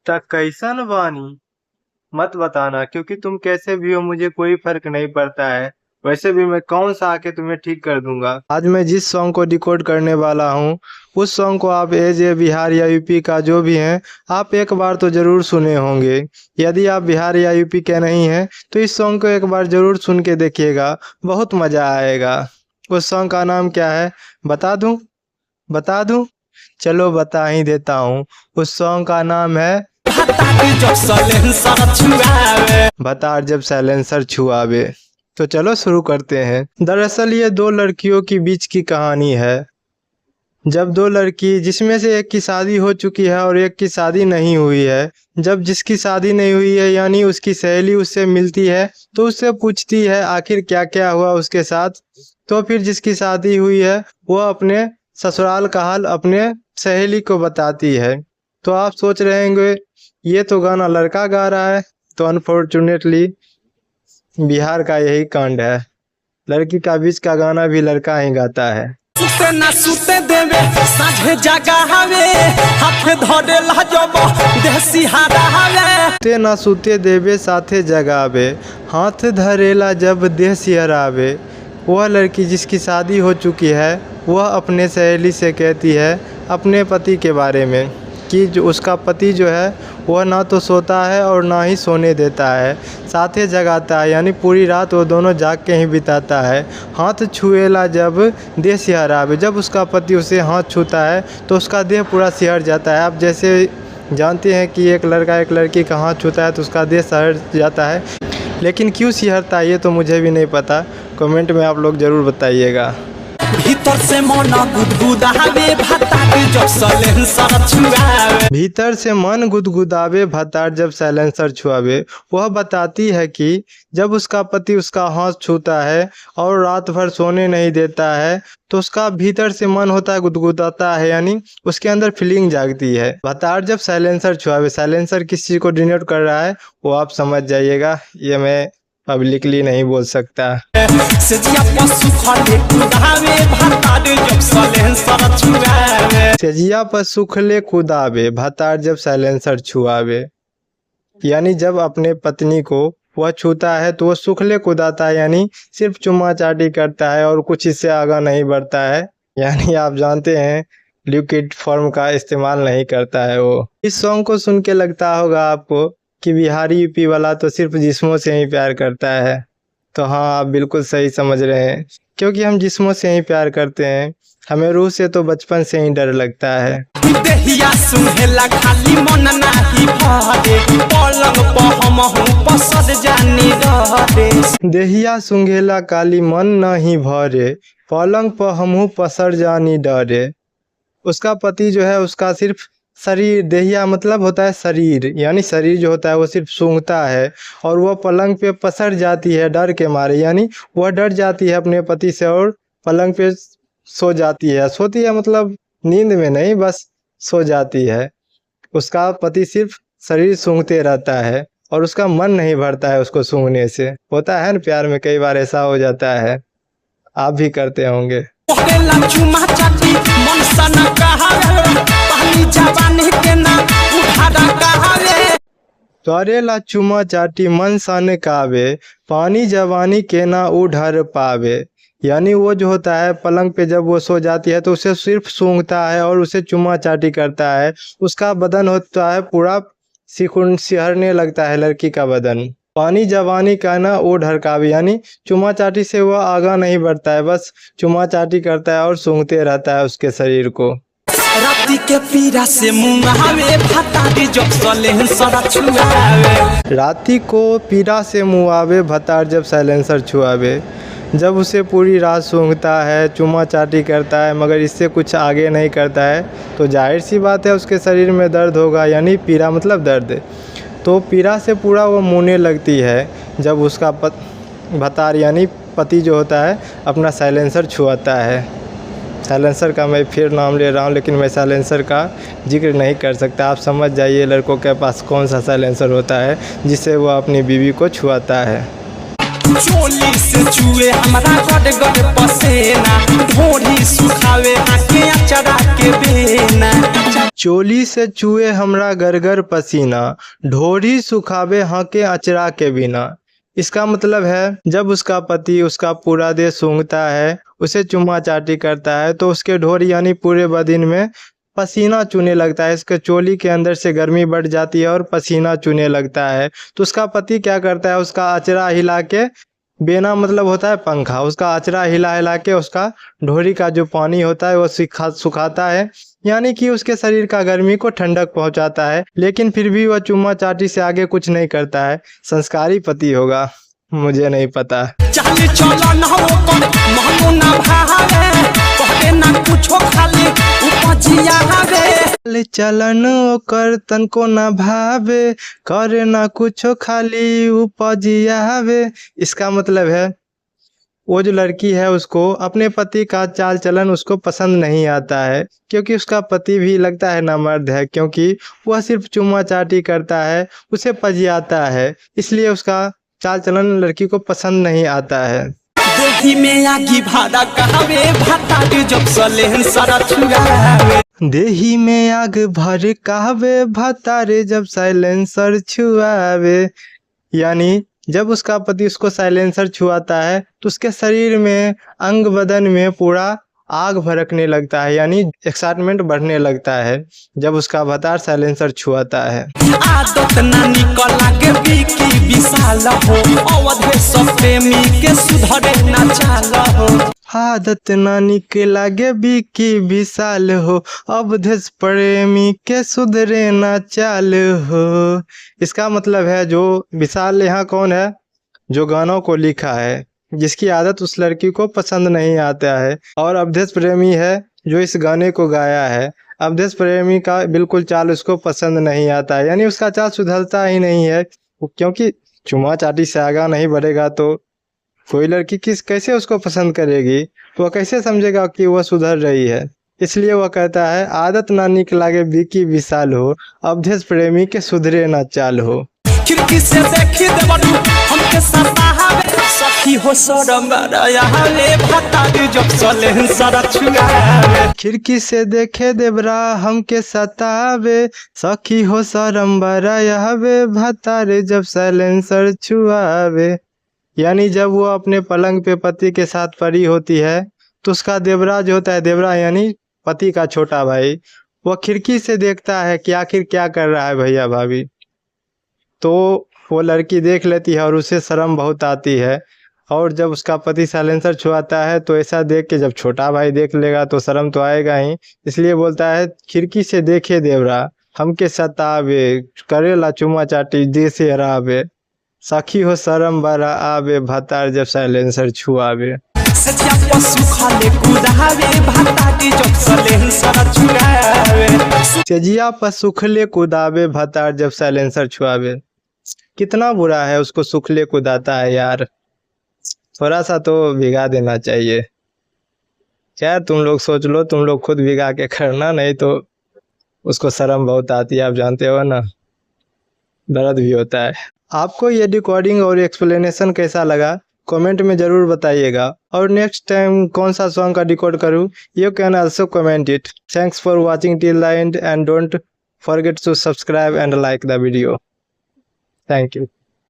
त कैसन बानी? मत बताना, क्योंकि तुम कैसे भी हो मुझे कोई फर्क नहीं पड़ता है। वैसे भी मैं कौन सा आके तुम्हें ठीक कर दूंगा। आज मैं जिस सॉन्ग को डिकोड करने वाला हूँ उस सॉन्ग को आप एज ए बिहार या यूपी का जो भी हैं आप एक बार तो ज़रूर सुने होंगे। यदि आप बिहार या यूपी के नहीं हैं तो इस सॉन्ग को एक बार ज़रूर सुन के देखिएगा, बहुत मज़ा आएगा। उस सॉन्ग का नाम क्या है बता दूं? चलो बता ही देता हूँ। उस सॉन्ग का नाम है भतार जब साइलेंसर छुआवे। तो चलो शुरू करते हैं। दरअसल ये दो लड़कियों की बीच की कहानी है। जब दो लड़की, जिसमें से एक की शादी हो चुकी है और एक की शादी नहीं हुई है, जब जिसकी शादी नहीं हुई है यानी उसकी सहेली उससे मिलती है तो उससे पूछती है आखिर क्या क्या हुआ उसके साथ। तो फिर जिसकी शादी हुई है वो अपने ससुराल का हाल अपने सहेली को बताती है। तो आप सोच रहे होंगे ये तो गाना लड़का गा रहा है, तो अनफॉर्चुनेटली बिहार का यही कांड है। लड़की का बीच का गाना भी लड़का ही गाता है। सुते ना सुते देवे साझे जगावे हाथ धरे लाजब देसी हरावे। सुते ना सुते देवे साथे जगावे हाथ धरेला जब देह सिहरावे। वह लड़की जिसकी शादी हो चुकी है वह अपने सहेली से कहती है अपने पति के बारे में कि जो उसका पति जो है वह ना तो सोता है और ना ही सोने देता है, साथे जगाता है, यानी पूरी रात वो दोनों जाग के ही बिताता है। हाथ छुएला जब देह सिहरावे, जब उसका पति उसे हाथ छूता है तो उसका देह पूरा सिहर जाता है। आप जैसे जानते हैं कि एक लड़का एक लड़की का हाथ छूता है तो उसका देह सिहर जाता है, लेकिन क्यों सिहरता है ये तो मुझे भी नहीं पता। कमेंट में आप लोग ज़रूर बताइएगा। भीतर से मन गुदगुदावे भतार जब साइलेंसर छुआवे। भीतर से मन गुदगुदावे भतार जब साइलेंसर छुआवे। वह बताती है कि जब उसका पति उसका हाथ छूता है और रात भर सोने नहीं देता है तो उसका भीतर से मन होता है गुदगुदाता है, यानी उसके अंदर फीलिंग जागती है। भतार जब साइलेंसर छुआवे, साइलेंसर किस चीज़ को डिनोट कर रहा है वो आप समझ जाइएगा, ये मैं पब्लिकली नहीं बोल सकता। सेजिया पर सुखले कुदावे भतार जब साइलेंसर छुआवे, यानी जब अपने पत्नी को वह छूता है तो वह सुखले कुदाता है, यानी सिर्फ चुम्मा चाटी करता है और कुछ इससे आगा नहीं बढ़ता है। यानी आप जानते हैं लिक्विड फॉर्म का इस्तेमाल नहीं करता है वो। इस सॉन्ग को सुन के लगता होगा आपको कि बिहारी यूपी वाला तो सिर्फ जिस्मों से ही प्यार करता है। तो हाँ, आप बिल्कुल सही समझ रहे हैं, क्योंकि हम जिस्मों से ही प्यार करते हैं, हमें रूह से तो बचपन से ही डर लगता है। देहिया सुहेला खाली मन नाही भरे पलंग पर हमहु पसद जानी रहरे। देहिया सुंघेला काली मन नहीं भरे पलंग पर हमहु पसर जानी डरे। उसका पति जो है उसका सिर्फ शरीर, देहिया मतलब होता है शरीर, यानी शरीर जो होता है वो सिर्फ सूंघता है और वह पलंग पे पसर जाती है डर के मारे, यानी वह डर जाती है अपने पति से और पलंग पे सो जाती है। सोती है मतलब नींद में नहीं, बस सो जाती है। उसका पति सिर्फ शरीर सूंघते रहता है और उसका मन नहीं भरता है उसको सूंघने से। होता है ना प्यार में, कई बार ऐसा हो जाता है, आप भी करते होंगे। तोरेला चुमा चाटी मन सन कावे पानी जवानी के ना उधर पावे, यानी वो जो होता है पलंग पे जब वो सो जाती है तो उसे सिर्फ सूंघता है और उसे चुमा चाटी करता है। उसका बदन होता है पूरा सिहरने लगता है लड़की का बदन। पानी जवानी का ना वो ढरकावे, यानी चुमा चाटी से वह आगा नहीं बढ़ता है, बस चुमा चाटी करता है और सूंघते रहता है उसके शरीर को। राती के पीरा से मुंहावे भतार जब साइलेंसर छुआवे। राती को पीरा से मुआवे भतार जब साइलेंसर छुआवे, जब उसे पूरी रात सूंघता है चुमा चाटी करता है मगर इससे कुछ आगे नहीं करता है तो जाहिर सी बात है उसके शरीर में दर्द होगा, यानी पीरा मतलब दर्द। तो पीरा से पूरा वो मुँहने लगती है जब उसका भतार यानी पति जो होता है अपना साइलेंसर छुआता है। साइलेंसर का मैं फिर नाम ले रहा हूँ, लेकिन मैं साइलेंसर का जिक्र नहीं कर सकता। आप समझ जाइए लड़कों के पास कौन सा साइलेंसर होता है जिससे वो अपनी बीवी को छुआता है। चोली से चुए हमरा गड़ गड़ पसेना ढोढ़ी सुखावे हाके अचरा के बेना चोली से चूहे हमरा गरगर पसीना ढोरी सुखावे हाके अचरा के बिना। इसका मतलब है जब उसका पति उसका पूरा देह सूंघता है, उसे चुम्मा चाटी करता है तो उसके ढोरी यानी पूरे बदन में पसीना चूने लगता है। इसके चोली के अंदर से गर्मी बढ़ जाती है और पसीना चूने लगता है। तो उसका पति क्या करता है, उसका अचरा हिला के, बेना मतलब होता है पंखा, उसका अचरा हिला हिला के उसका ढोरी का जो पानी होता है वो सुखाता है, यानी कि उसके शरीर का गर्मी को ठंडक पहुंचाता है। लेकिन फिर भी वह चुम्मा चाटी से आगे कुछ नहीं करता है। संस्कारी पति होगा, मुझे नहीं पता। चाली चलो ना ओकर महंगो ना भावे कहले ना कुछो खाली उपजिया हवे चलन ओकर तनको ना भावे करे ना कुछो खाली उपजिया हवे। इसका मतलब है वो जो लड़की है उसको अपने पति का चाल चलन उसको पसंद नहीं आता है, क्योंकि उसका पति भी लगता है नामर्द है, क्योंकि वह सिर्फ चुम्मा चाटी करता है, उसे पजियाता है, इसलिए उसका चाल चलन लड़की को पसंद नहीं आता है। देही में आगी भाड़ा कहवे भाता जब सलेहन सारा छुआवे देही में आग भर कहवे भतारे जब साइलेंसर छुआवे, यानी जब उसका पति उसको साइलेंसर छुआता है तो उसके शरीर में अंग बदन में पूरा आग भड़कने लगता है, यानी एक्साइटमेंट बढ़ने लगता है जब उसका भतार साइलेंसर छुआता है। आदत ना निकल लागे बिकी विशाल हो अवधे सब प्रेमी के सुधरे ना चाल हो। आदत ना निकल लागे बिकी विशाल हो अवधेश प्रेमी के सुधरे ना चाल हो। इसका मतलब है जो विशाल यहाँ कौन है, जो गानों को लिखा है, जिसकी आदत उस लड़की को पसंद नहीं आता है, और अवधेश प्रेमी है जो इस गाने को गाया है। अवधेश प्रेमी का बिल्कुल चाल उसको पसंद नहीं आता है, यानी उसका चाल सुधरता ही नहीं है, क्योंकि चुम्मा चाटी से आगा नहीं बढ़ेगा तो कोई लड़की कैसे उसको पसंद करेगी, वह कैसे समझेगा कि वह सुधर रही है। इसलिए वह कहता है आदत ना निक लागे बिकी विशाल हो अवधेश प्रेमी के सुधरे ना चाल हो। खिड़की से देखी देवरू हमके सतावे सखी हो शरम बड़ायावे भाता जब सलेहन सारा छुआवे। खिड़की से देखे देवरा हमके सतावे सखी हो शरम बड़ायावे भतारे जब साइलेंसर छुआवे, यानी जब वो अपने पलंग पे पति के साथ पड़ी होती है तो उसका देवरा जो होता है, देवरा यानी पति का छोटा भाई, वो खिड़की से देखता है कि आखिर क्या कर रहा है भैया भाभी। तो वो लड़की देख लेती है और उसे शर्म बहुत आती है, और जब उसका पति साइलेंसर छुआता है तो ऐसा देख के जब छोटा भाई देख लेगा तो शर्म तो आएगा ही, इसलिए बोलता है खिड़की से देखे देवरा हमके सतावे करेला चुम्मा चाटी देसे हरावे सखी हो शर्म बड़ा आवे भतार जब साइलेंसर छुआवे। सचिया पशु खाले कुदावे भाता जब सलेहन छुआवे। सजिया पर सुखले कुदावे भतार जब साइलेंसर छुआवे। कितना बुरा है, उसको सुखले कुदाता है यार, थोड़ा सा तो भिगा देना चाहिए। यार तुम लोग सोच लो, तुम लोग खुद भिगा के करना, नहीं तो उसको शर्म बहुत आती है, आप जानते हो ना, दर्द भी होता है। आपको ये रिकॉर्डिंग और एक्सप्लेनेशन कैसा लगा कमेंट में ज़रूर बताइएगा, और नेक्स्ट टाइम कौन सा सॉन्ग का रिकॉर्ड करूँ you can also comment it. Thanks for watching till the end and don't forget to subscribe and like the video. Thank you.